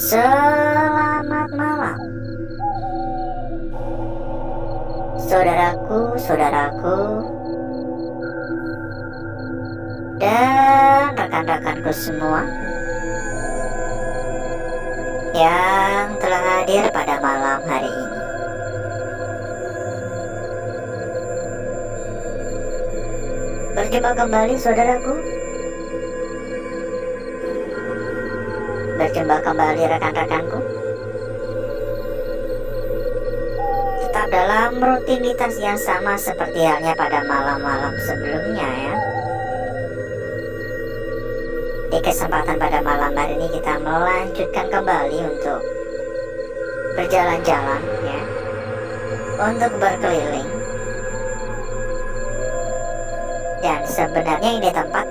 Selamat malam, saudaraku, dan rekan-rekanku semua yang telah hadir pada malam hari ini. Berjumpa kembali saudaraku, berjumpa kembali rekan-rekanku. Tetap dalam rutinitas yang sama seperti halnya pada malam-malam sebelumnya ya. Di kesempatan pada malam hari ini kita melanjutkan kembali untuk berjalan-jalan ya, untuk berkeliling. Dan sebenarnya ini tempat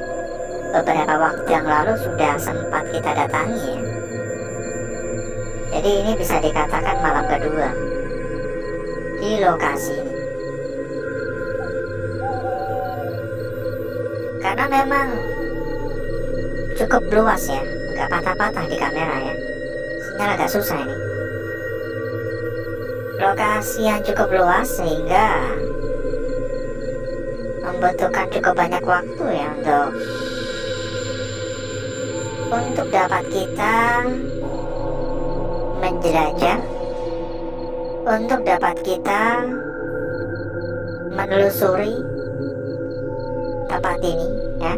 beberapa waktu yang lalu sudah sempat kita datangi ya. Jadi ini bisa dikatakan malam kedua di lokasi ini. Karena memang cukup luas ya, nggak patah-patah di kamera ya. Sinyal agak susah ini. Lokasi yang cukup luas sehingga membutuhkan cukup banyak waktu ya untuk dapat kita menjelajah, untuk dapat kita menelusuri tempat ini ya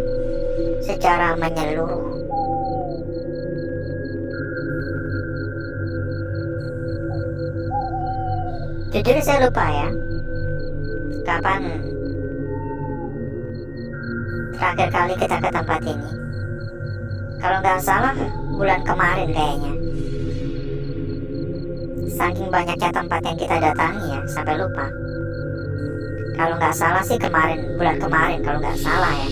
secara menyeluruh. Jujur saya lupa ya kapan terakhir kali kita ke tempat ini. Kalau nggak salah bulan kemarin kayaknya. Saking banyaknya tempat yang kita datangi ya, sampai lupa. Kalau nggak salah sih bulan kemarin kalau nggak salah ya.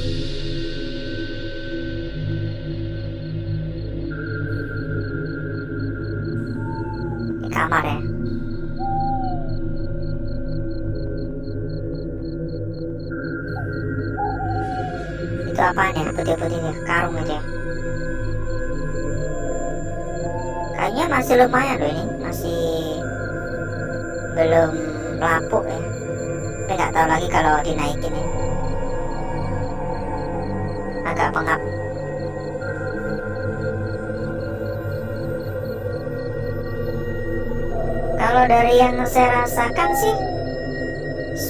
Di kamar ya. Itu apaan ya, putih-putih ya, karung aja. Kayaknya masih lumayan loh ini, masih belum lapuk ya. Tapi nggak tahu lagi kalau dinaikin ya. Agak pengap. Kalau dari yang saya rasakan sih,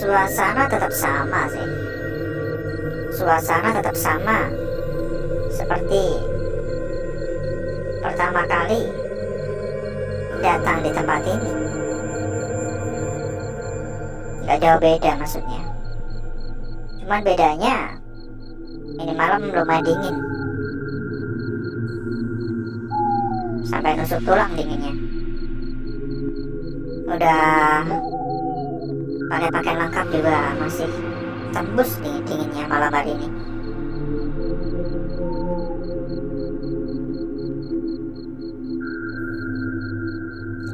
suasana tetap sama sih. Suasana tetap sama seperti pertama kali datang di tempat ini. Gak jauh beda maksudnya. Cuman bedanya ini malam lumayan dingin, sampai nusuk tulang dinginnya. Udah pakai pakaian lengkap juga masih tembus nih dinginnya malam hari ini.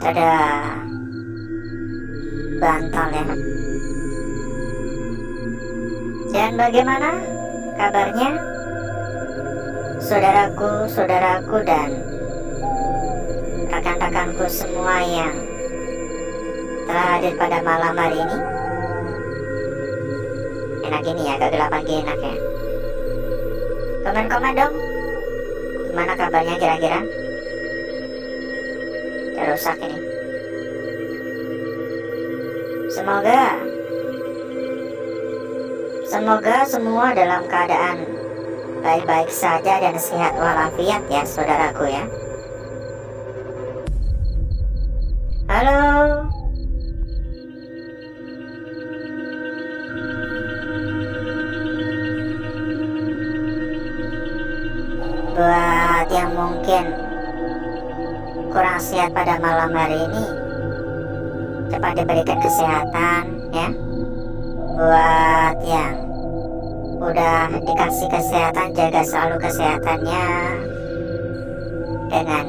Ada bantal ya. Dan bagaimana kabarnya saudaraku dan rekan-rekanku semua yang telah hadir pada malam hari ini? Enak ini ya, agak gelapan gini enak ya. Komen-komen dong, gimana kabarnya kira-kira? Udah rusak ini. Semoga semua dalam keadaan baik-baik saja dan sehat walafiat ya saudaraku ya. Halo. Buat yang mungkin kurang sehat pada malam hari ini, cepat diberikan kesehatan ya. Buat yang udah dikasih kesehatan, jaga selalu kesehatannya dengan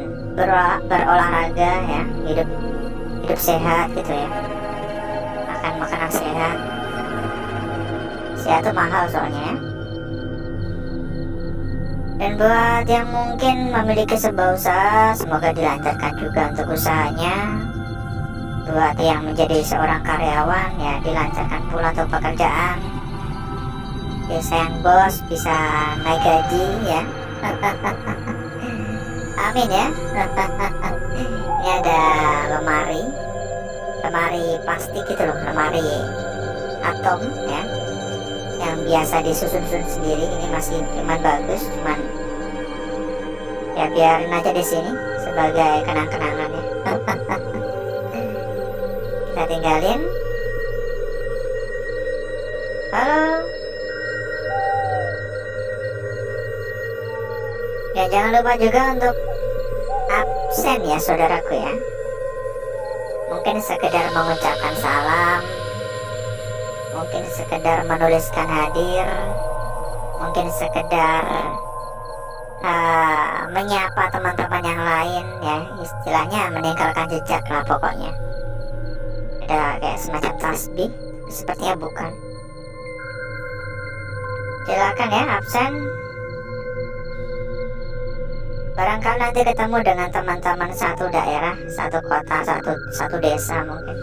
berolahraga ya, hidup sehat gitu ya, makan makanan sehat. Sehat tuh mahal soalnya ya. Dan buat yang mungkin memiliki sebuah usaha, semoga dilancarkan juga untuk usahanya. Buat yang menjadi seorang karyawan, ya dilancarkan pula untuk pekerjaan. Bisa yang bos bisa naik gaji ya. Amin ya. Ini ada lemari plastik gitu loh, lemari atom ya, yang biasa disusun-susun sendiri. Ini masih cuman bagus, cuman ya biarin aja di sini sebagai kenang-kenangan ya. Kita tinggalin. Halo. Ya jangan lupa juga untuk absen ya saudaraku ya. Mungkin sekedar mengucapkan salam, mungkin sekedar menuliskan hadir, mungkin sekedar menyapa teman-teman yang lain ya, istilahnya meninggalkan jejak lah pokoknya. Ada kayak semacam tasbih, sepertinya bukan. Silakan ya absen. Barangkali nanti ketemu dengan teman-teman satu daerah, satu kota, satu desa mungkin.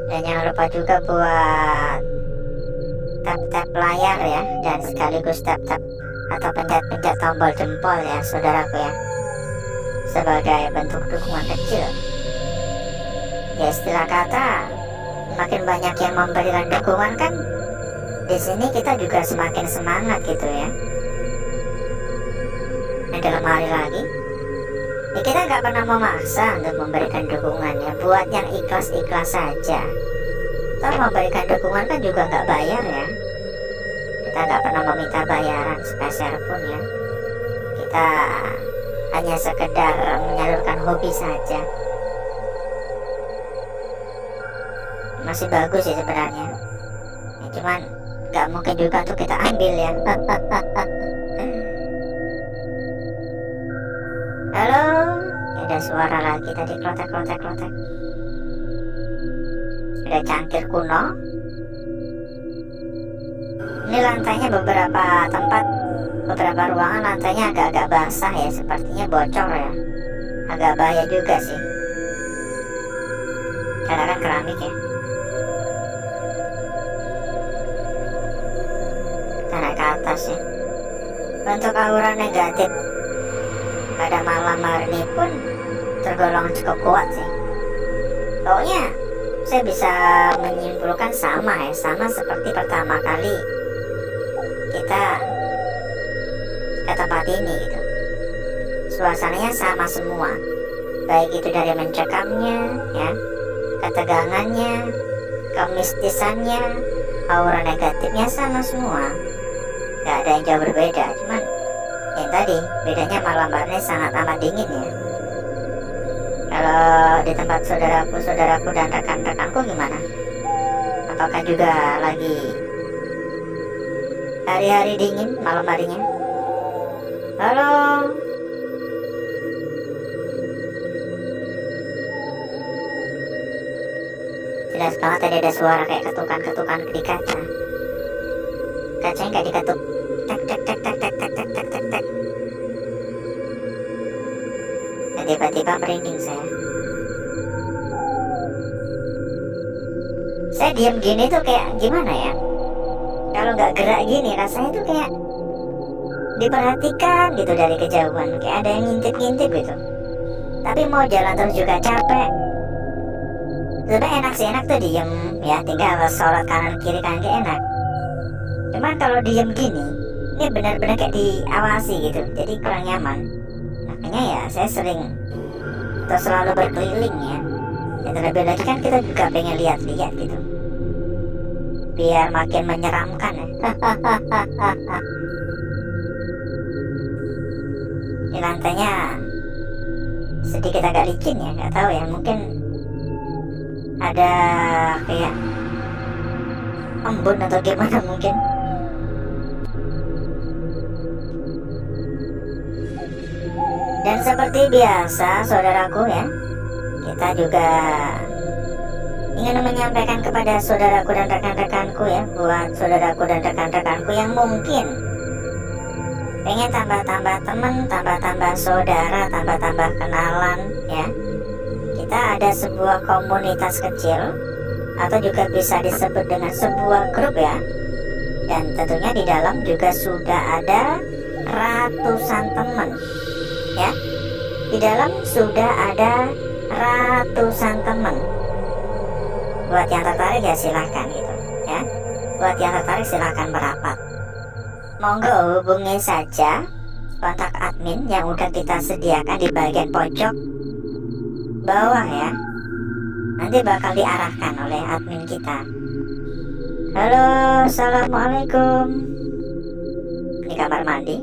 Dan jangan lupa juga buat tap-tap layar ya, dan sekaligus tap-tap atau pencet-pencet tombol jempol ya saudaraku ya, sebagai bentuk dukungan kecil. Ya istilah kata, makin banyak yang memberikan dukungan kan, di sini kita juga semakin semangat gitu ya. Dalam hari lagi ya, kita nggak pernah memaksa untuk memberikan dukungan ya, buat yang ikhlas-ikhlas saja. Toh memberikan dukungan kan juga nggak bayar ya, kita nggak pernah meminta bayaran sepeser pun ya, kita hanya sekedar menyalurkan hobi saja. Masih bagus sih sebenarnya ya, cuman nggak mungkin juga untuk kita ambil ya. Halo, ada suara lagi tadi, klotek. Ada cangkir kuno. Ini lantainya beberapa tempat, beberapa ruangan lantainya agak-agak basah ya, sepertinya bocor ya. Agak bahaya juga sih, karena kan keramik ya. Kita naik ke atas ya. Bentuk aura negatif pada malam hari ini pun tergolong cukup kuat sih. Pokoknya saya bisa menyimpulkan sama seperti pertama kali kita ke tempat ini gitu. Suasananya sama semua, baik itu dari mencekamnya ya, ketegangannya, kemistisannya, aura negatifnya sama semua. Gak ada yang jauh berbeda, cuman yang tadi bedanya malam hari ini sangat amat dingin ya. Kalau di tempat saudaraku dan rekan-rekanku gimana? Apakah juga lagi hari-hari dingin malam harinya? Halo. Jelas banget tadi ada suara kayak ketukan-ketukan di kaca. Kacanya kayak diketuk. Tek. Dan tiba-tiba merinding saya. Saya diam gini tuh kayak gimana ya? Kalau nggak gerak gini rasanya tuh kayak diperhatikan gitu dari kejauhan, kayak ada yang ngintip-ngintip gitu. Tapi mau jalan terus juga capek. Sebenarnya enak sih, enak tuh diem ya, tinggal sholat kanan kiri kan enak. Cuman kalau diem gini, ini benar-benar kayak diawasi gitu, jadi kurang nyaman. Makanya ya saya sering atau selalu berkeliling ya. Dan terlebih lagi kan kita juga pengen lihat-lihat gitu, biar makin menyeramkan ya. Ini lantainya sedikit agak licin ya, nggak tahu ya, mungkin ada kayak embun atau gimana mungkin. Dan seperti biasa saudaraku ya, kita juga ingin menyampaikan kepada saudaraku dan rekan-rekanku ya, buat saudaraku dan rekan-rekanku yang mungkin pengen tambah-tambah teman, tambah-tambah saudara, tambah-tambah kenalan ya, kita ada sebuah komunitas kecil atau juga bisa disebut dengan sebuah grup ya. Dan tentunya di dalam juga sudah ada ratusan teman ya. Di dalam sudah ada ratusan teman. Buat yang tertarik ya silahkan gitu ya. Buat yang tertarik silahkan merapat. Monggo hubungi saja kontak admin yang udah kita sediakan di bagian pojok bawah ya. Nanti bakal diarahkan oleh admin kita. Halo, assalamualaikum. Ini kamar mandi.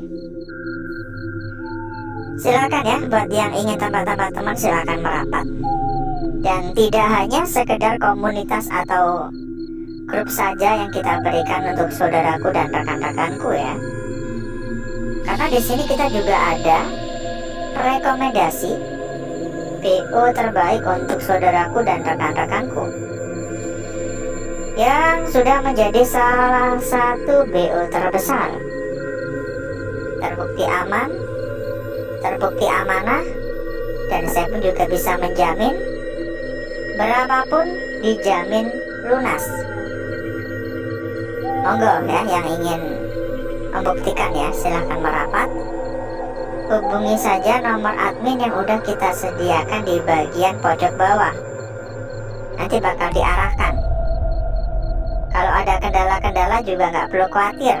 Silakan ya, buat yang ingin tambah-tambah teman silakan merapat. Dan tidak hanya sekedar komunitas atau grup saja yang kita berikan untuk saudaraku dan rekan-rekanku ya. Karena di sini kita juga ada rekomendasi BO terbaik untuk saudaraku dan rekan-rekanku yang sudah menjadi salah satu BO terbesar, terbukti aman, terbukti amanah, dan saya pun juga bisa menjamin berapapun dijamin lunas. Monggo ya yang ingin membuktikan ya, silahkan merapat. Hubungi saja nomor admin yang udah kita sediakan di bagian pojok bawah. Nanti bakal diarahkan. Kalau ada kendala-kendala juga nggak perlu khawatir.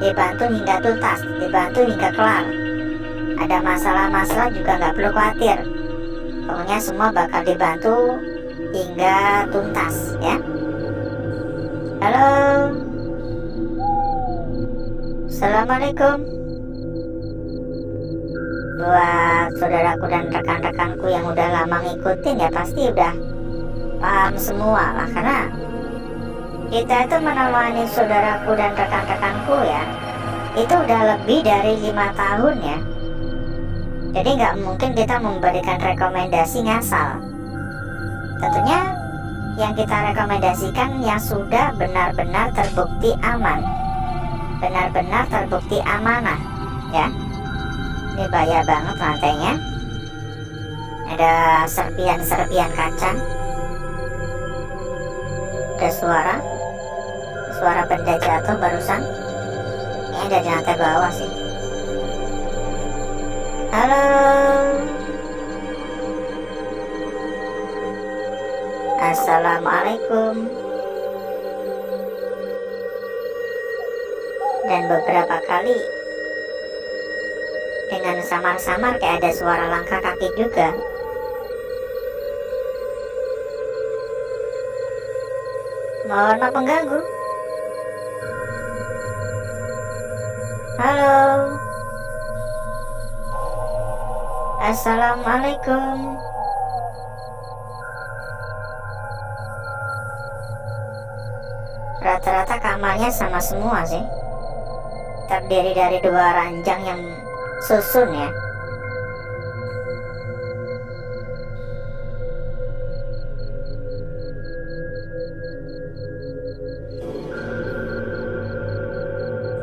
Dibantu hingga tuntas, dibantu hingga kelar. Ada masalah-masalah juga nggak perlu khawatir. Pokoknya semua bakal dibantu hingga tuntas ya. Halo, assalamualaikum. Buat saudaraku dan rekan-rekanku yang udah lama ngikutin ya pasti udah paham semua lah, karena kita itu menemani saudaraku dan rekan-rekanku ya itu udah lebih dari 5 tahun ya. Jadi nggak mungkin kita memberikan rekomendasi ngasal. Tentunya yang kita rekomendasikan yang sudah benar-benar terbukti aman, benar-benar terbukti amanah ya. Ini bahaya banget lantainya. Ada serpian-serpian kaca. Ada suara benda jatuh barusan. Ini ada di lantai bawah sih. Halo, assalamualaikum. Dan beberapa kali dengan samar-samar kayak ada suara langkah kaki juga. Mohon maaf pengganggu. Halo, assalamualaikum. Rata-rata kamarnya sama semua sih. Terdiri dari 2 ranjang yang susun ya.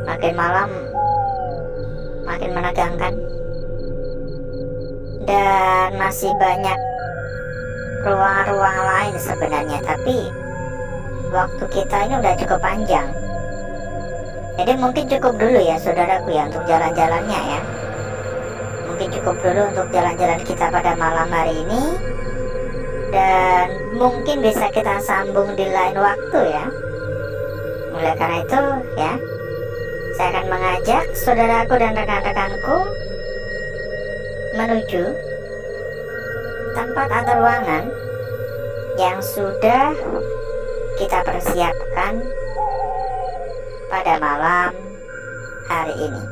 Makin malam makin menegangkan. Dan masih banyak ruang-ruang lain sebenarnya, tapi waktu kita ini udah cukup panjang. Jadi mungkin cukup dulu ya saudaraku ya untuk jalan-jalannya ya. Mungkin cukup dulu untuk jalan-jalan kita pada malam hari ini. Dan mungkin bisa kita sambung di lain waktu ya. Oleh karena itu ya, saya akan mengajak saudaraku dan rekan-rekanku menuju tempat atau ruangan yang sudah kita persiapkan pada malam hari ini.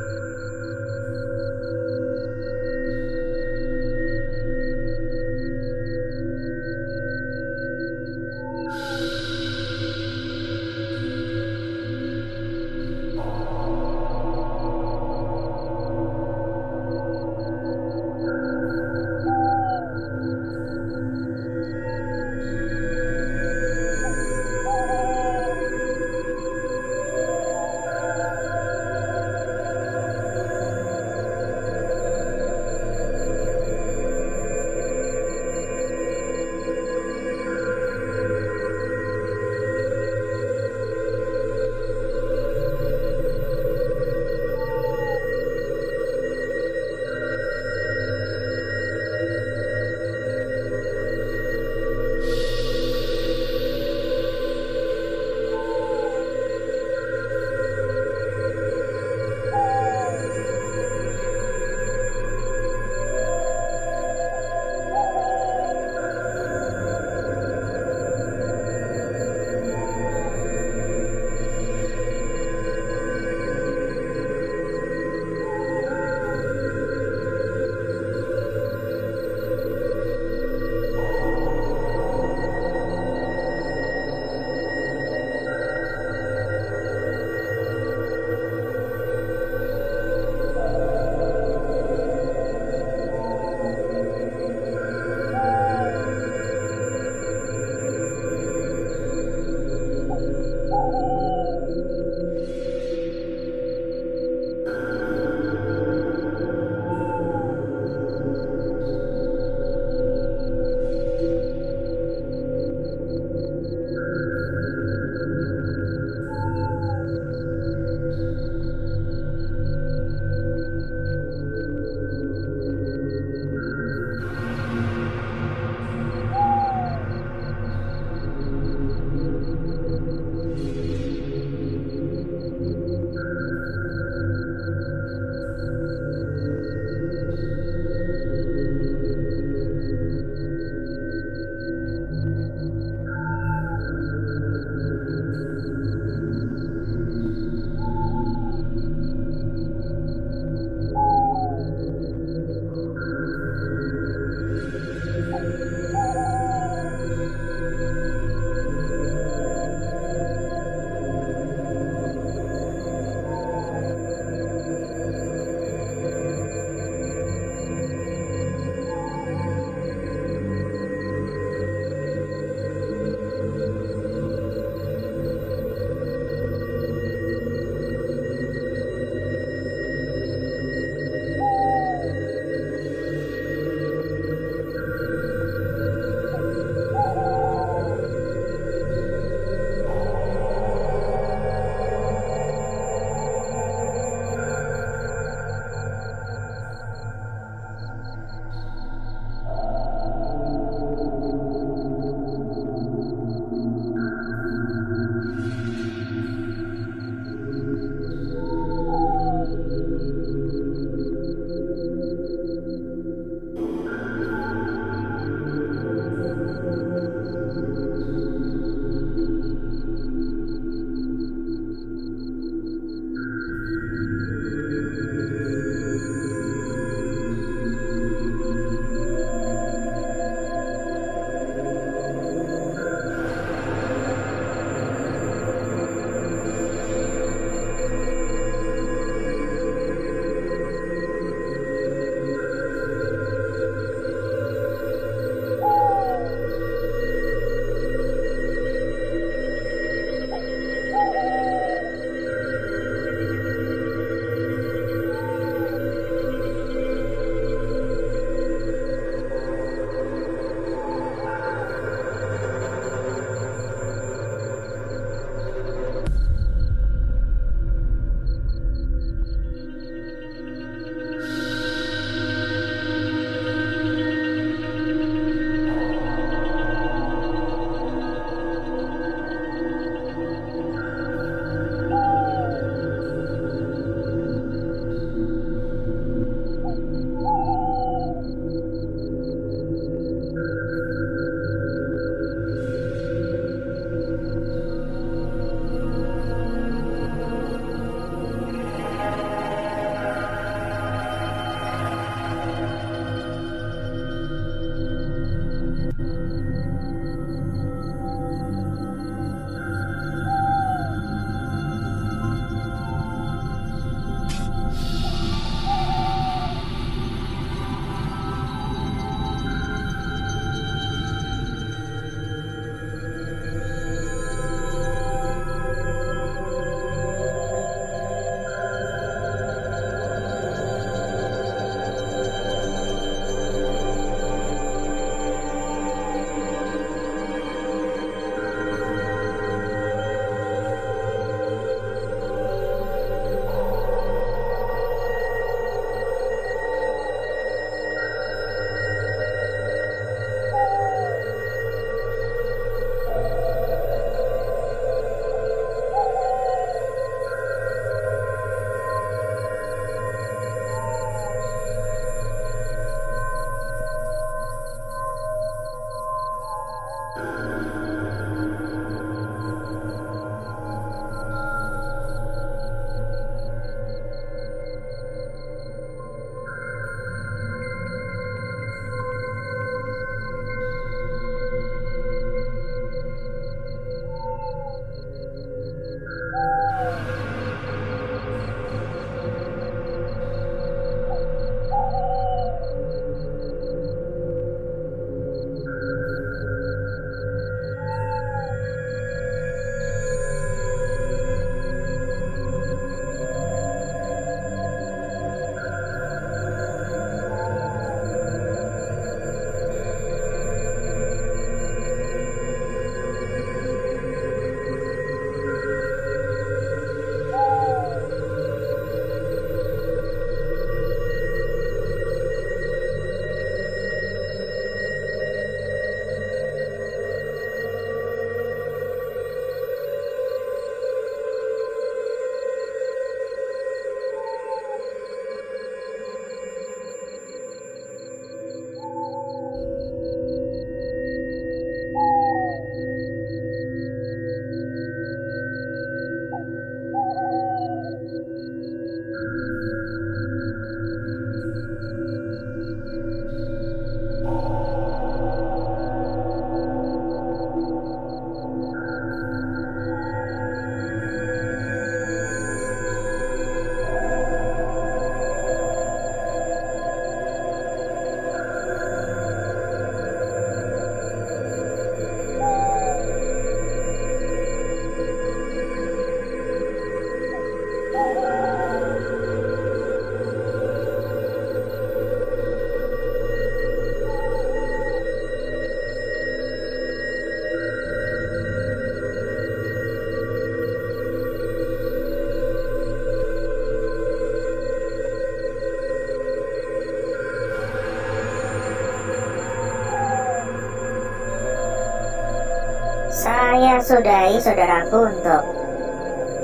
saya sudahi saudaraku untuk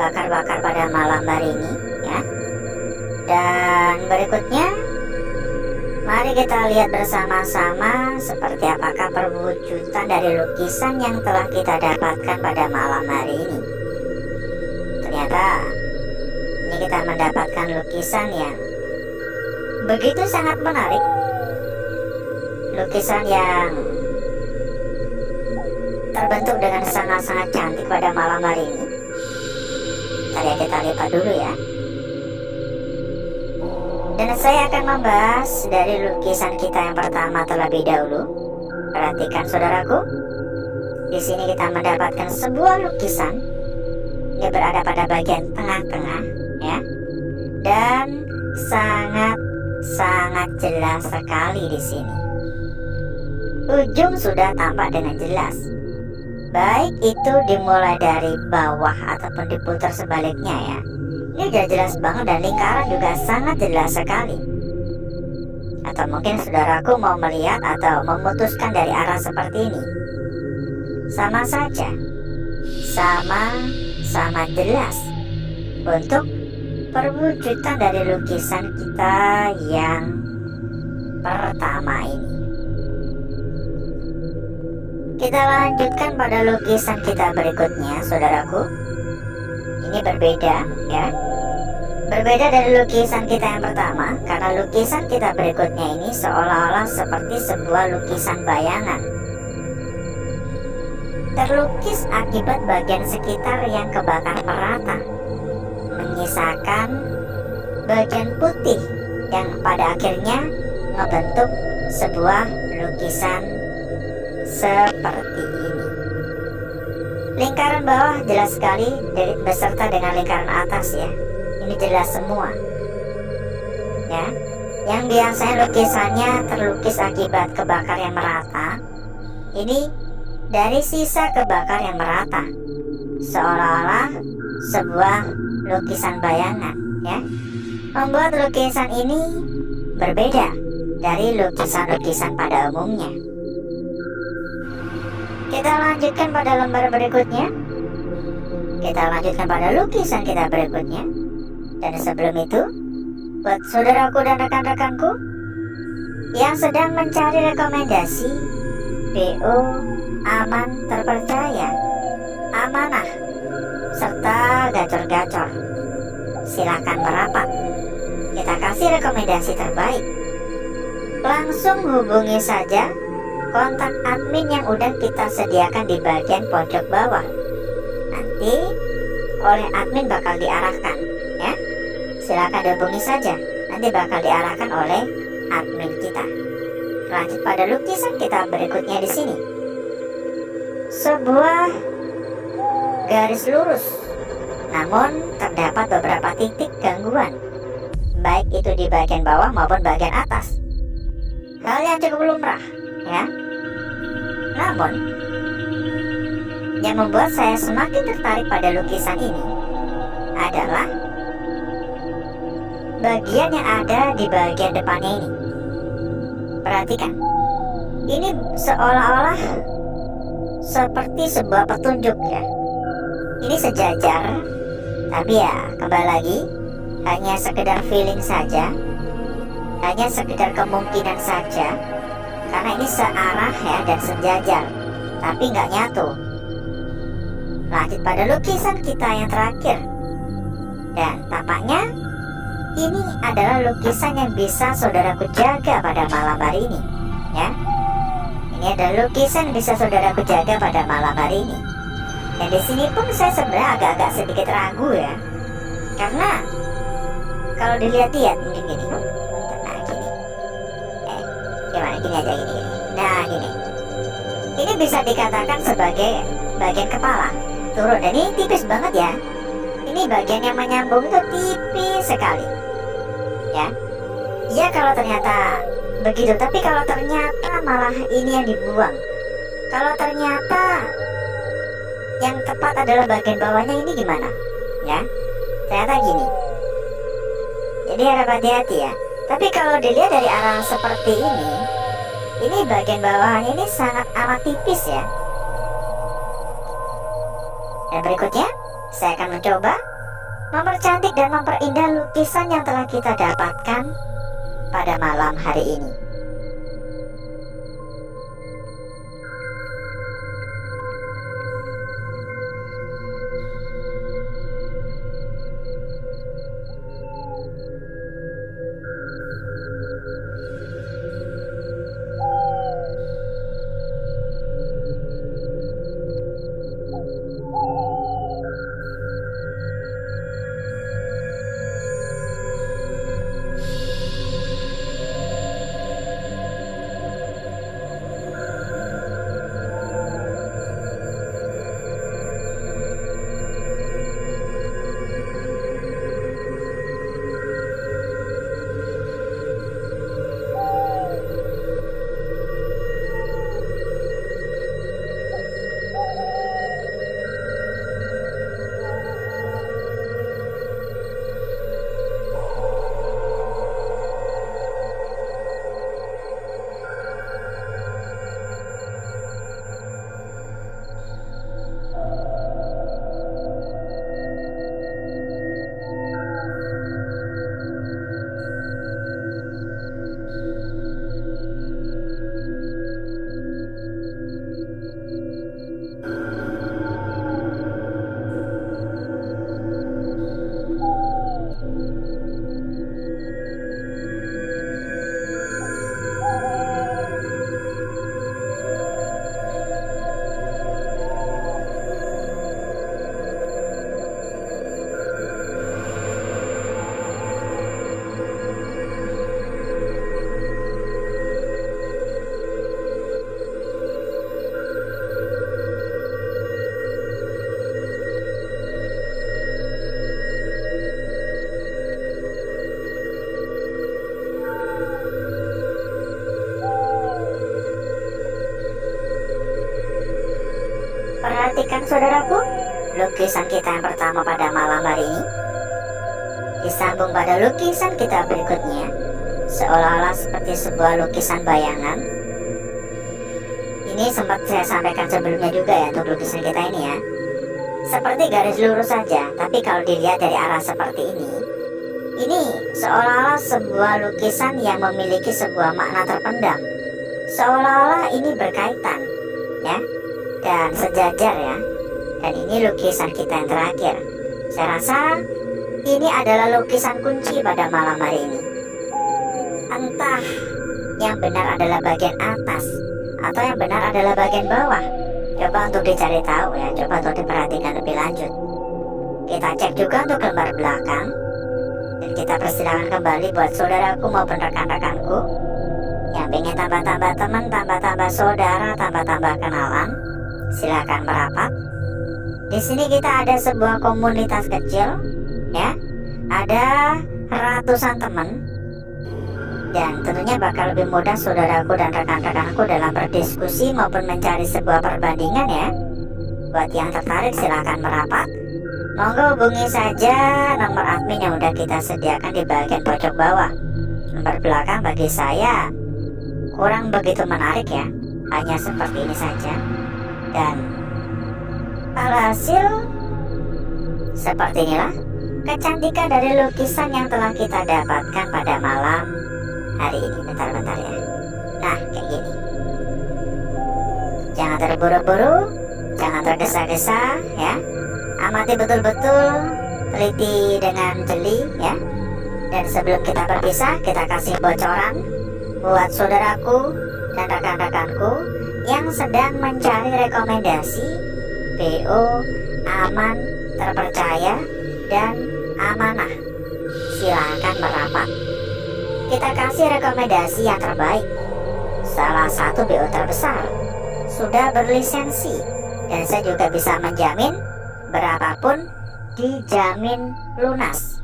bakar-bakar pada malam hari ini ya. Dan berikutnya mari kita lihat bersama-sama seperti apakah perwujudan dari lukisan yang telah kita dapatkan pada malam hari ini. Ternyata ini kita mendapatkan lukisan yang begitu sangat menarik. Lukisan yang terbentuk dengan sangat-sangat cantik pada malam hari ini. Tadi kita lihat dulu ya. Dan saya akan membahas dari lukisan kita yang pertama terlebih dahulu. Perhatikan saudaraku. Di sini kita mendapatkan sebuah lukisan. Dia berada pada bagian tengah-tengah ya. Dan sangat jelas sekali di sini. Ujung sudah tampak dengan jelas. Baik itu dimulai dari bawah ataupun diputar sebaliknya ya. Ini udah jelas banget dan lingkaran juga sangat jelas sekali. Atau mungkin saudaraku mau melihat atau memutuskan dari arah seperti ini. Sama saja. Sama jelas untuk perwujudan dari lukisan kita yang pertama ini. Kita lanjutkan pada lukisan kita berikutnya, saudaraku. Ini berbeda ya. Berbeda dari lukisan kita yang pertama, karena lukisan kita berikutnya ini seolah-olah seperti sebuah lukisan bayangan. Terlukis akibat bagian sekitar yang kebakar merata, menyisakan bagian putih yang pada akhirnya membentuk sebuah lukisan seperti ini. Lingkaran bawah jelas sekali beserta dengan lingkaran atas ya. Ini jelas semua ya. Yang biasanya lukisannya terlukis akibat kebakar yang merata, ini dari sisa kebakar yang merata, seolah-olah sebuah lukisan bayangan ya. Membuat lukisan ini berbeda dari lukisan-lukisan pada umumnya. Kita lanjutkan pada lembar berikutnya. Kita lanjutkan pada lukisan kita berikutnya. Dan sebelum itu, buat saudaraku dan rekan-rekanku yang sedang mencari rekomendasi BO aman, terpercaya, amanah, serta gacor-gacor, silakan merapat. Kita kasih rekomendasi terbaik. Langsung hubungi saja kontak admin yang udah kita sediakan di bagian pojok bawah. Nanti oleh admin bakal diarahkan ya. Silakan dihubungi saja, nanti bakal diarahkan oleh admin kita. Lanjut pada lukisan kita berikutnya di sini. Sebuah garis lurus, namun terdapat beberapa titik gangguan, baik itu di bagian bawah maupun bagian atas. Hal yang cukup lumrah ya. Namun yang membuat saya semakin tertarik pada lukisan ini adalah bagian yang ada di bagian depannya ini. Perhatikan, ini seolah-olah seperti sebuah petunjuk ya. Ini sejajar, tapi ya kembali lagi hanya sekedar feeling saja, hanya sekedar kemungkinan saja, karena ini searah ya dan sejajar, tapi nggak nyatu. Lanjut pada lukisan kita yang terakhir, dan tampaknya ini adalah lukisan yang bisa saudaraku jaga pada malam hari ini ya. Ini adalah lukisan yang bisa saudaraku jaga pada malam hari ini. Dan di sini pun saya sebenarnya agak-agak sedikit ragu ya, karena kalau dilihat-lihat mungkin gini. Nah gini, gimana gini aja gini. Nah gini, ini bisa dikatakan sebagai bagian kepala turun, dan ini tipis banget ya. Ini bagian yang menyambung itu tipis sekali ya. Ya kalau ternyata begitu, tapi kalau ternyata malah ini yang dibuang, kalau ternyata yang tepat adalah bagian bawahnya, ini gimana ya? Ternyata gini. Jadi harap hati-hati ya. Tapi kalau dilihat dari arah seperti ini bagian bawahnya ini sangat amat tipis ya. Dan berikutnya, saya akan mencoba mempercantik dan memperindah lukisan yang telah kita dapatkan pada malam hari ini. Perhatikan saudaraku, lukisan kita yang pertama pada malam hari ini disambung pada lukisan kita berikutnya, seolah-olah seperti sebuah lukisan bayangan. Ini sempat saya sampaikan sebelumnya juga ya, untuk lukisan kita ini ya, seperti garis lurus saja, tapi kalau dilihat dari arah seperti ini seolah-olah sebuah lukisan yang memiliki sebuah makna terpendam, seolah-olah ini berkaitan ya, dan sejajar ya. Dan ini lukisan kita yang terakhir. Saya rasa ini adalah lukisan kunci pada malam hari ini. Entah yang benar adalah bagian atas atau yang benar adalah bagian bawah. Coba untuk dicari tahu ya, coba untuk diperhatikan lebih lanjut. Kita cek juga untuk lembar belakang, dan kita persilakan kembali buat saudaraku maupun rekan-rekanku yang ingin tambah-tambah teman, tambah-tambah saudara, tambah-tambah kenalan. Silakan merapat. Di sini kita ada sebuah komunitas kecil, ya. Ada ratusan teman, dan tentunya bakal lebih mudah saudaraku dan rekan-rekanku dalam berdiskusi maupun mencari sebuah perbandingan ya. Buat yang tertarik silakan merapat. Monggo hubungi saja nomor admin yang udah kita sediakan di bagian pojok bawah. Nomor belakang bagi saya kurang begitu menarik ya, hanya seperti ini saja. Dan alhasil seperti inilah kecantikan dari lukisan yang telah kita dapatkan pada malam hari ini. Bentar-bentar ya. Nah, kayak gini. Jangan terburu-buru, jangan tergesa-gesa ya. Amati betul-betul, teliti dengan jeli ya. Dan sebelum kita berpisah, kita kasih bocoran buat saudaraku dan rekan-rekanku yang sedang mencari rekomendasi BO aman, terpercaya, dan amanah. Silakan merapat. Kita kasih rekomendasi yang terbaik. Salah satu BO terbesar, sudah berlisensi, dan saya juga bisa menjamin berapapun dijamin lunas.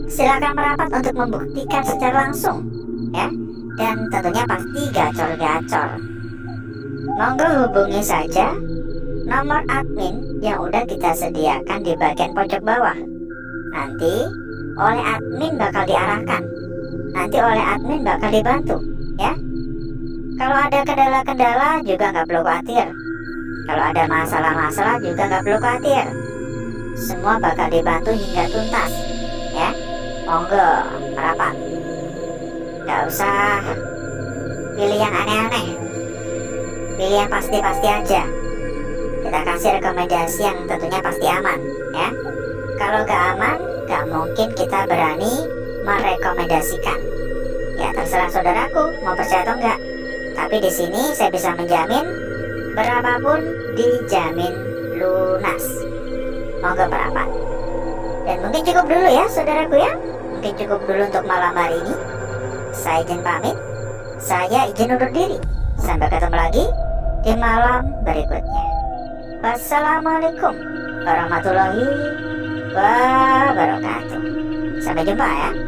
Silakan merapat untuk membuktikan secara langsung ya, dan tentunya pasti gacor-gacor. Monggo hubungi saja nomor admin yang udah kita sediakan di bagian pojok bawah. Nanti oleh admin bakal diarahkan, nanti oleh admin bakal dibantu ya. Kalau ada kendala-kendala juga nggak perlu khawatir. Kalau ada masalah-masalah juga gak perlu khawatir. Semua bakal dibantu hingga tuntas. Ya, monggo merapat. Gak usah pilih yang aneh-aneh. Pilih yang pasti-pasti aja. Kita kasih rekomendasi yang tentunya pasti aman, ya. Kalau gak aman, gak mungkin kita berani merekomendasikan. Ya terserah saudaraku mau percaya atau enggak. Tapi di sini saya bisa menjamin berapapun dijamin lunas. Monggo merapat. Dan mungkin cukup dulu ya saudaraku ya. Mungkin cukup dulu untuk malam hari ini. Saya izin pamit. Saya izin undur diri. Sampai ketemu lagi di malam berikutnya. Wassalamualaikum warahmatullahi wabarakatuh. Sampai jumpa ya.